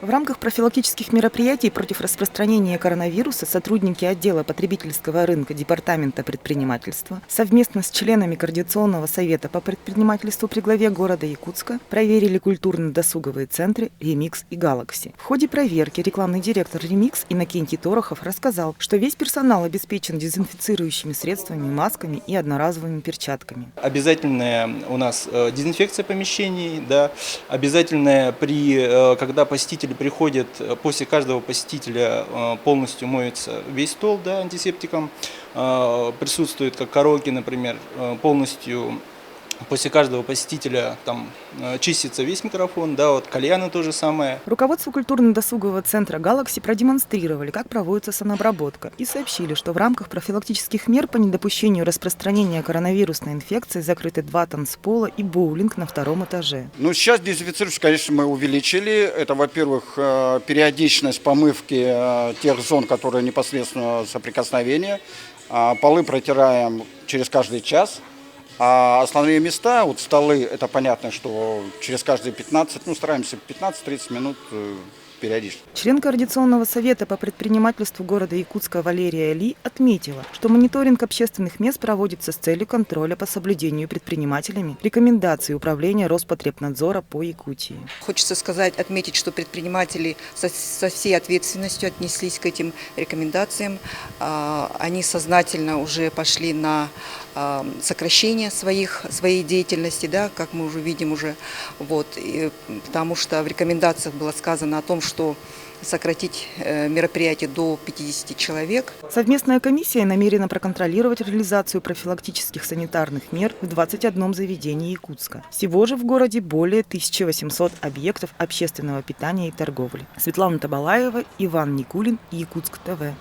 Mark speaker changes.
Speaker 1: В рамках профилактических мероприятий против распространения коронавируса сотрудники отдела потребительского рынка Департамента предпринимательства совместно с членами Координационного совета по предпринимательству при главе города Якутска проверили культурно-досуговые центры «Ремикс» и «Галакси». В ходе проверки рекламный директор «Ремикс» Иннокентий Торохов рассказал, что весь персонал обеспечен дезинфицирующими средствами, масками и одноразовыми перчатками.
Speaker 2: Обязательная у нас дезинфекция помещений, да, обязательная когда посетители приходят, после каждого посетителя полностью моется весь стол, да, антисептиком, присутствует как караоке, например, полностью. После каждого посетителя там чистится весь микрофон, да, вот кальяны то же самое.
Speaker 1: Руководству культурно-досугового центра «Галакси» продемонстрировали, как проводится санобработка, и сообщили, что в рамках профилактических мер по недопущению распространения коронавирусной инфекции закрыты 2 танцпола и боулинг на 2-м этаже.
Speaker 3: Сейчас дезинфицировать, конечно, мы увеличили. Это, во-первых, периодичность помывки тех зон, которые непосредственно соприкосновения. Полы протираем через каждый час. А основные места, вот столы, это понятно, что через каждые 15, стараемся 15-30 минут периодически.
Speaker 1: Член Координационного совета по предпринимательству города Якутска Валерия Ли отметила, что мониторинг общественных мест проводится с целью контроля по соблюдению предпринимателями рекомендаций Управления Роспотребнадзора по Якутии.
Speaker 4: Хочется отметить, что предприниматели со всей ответственностью отнеслись к этим рекомендациям. Они сознательно уже пошли на сокращение своей деятельности, да, как мы уже видим потому что в рекомендациях было сказано о том, что сократить мероприятие до 50 человек.
Speaker 1: Совместная комиссия намерена проконтролировать реализацию профилактических санитарных мер в 21 заведении Якутска. Всего же в городе более 1800 объектов общественного питания и торговли. Светлана Табалаева, Иван Никулин, Якутск ТВ.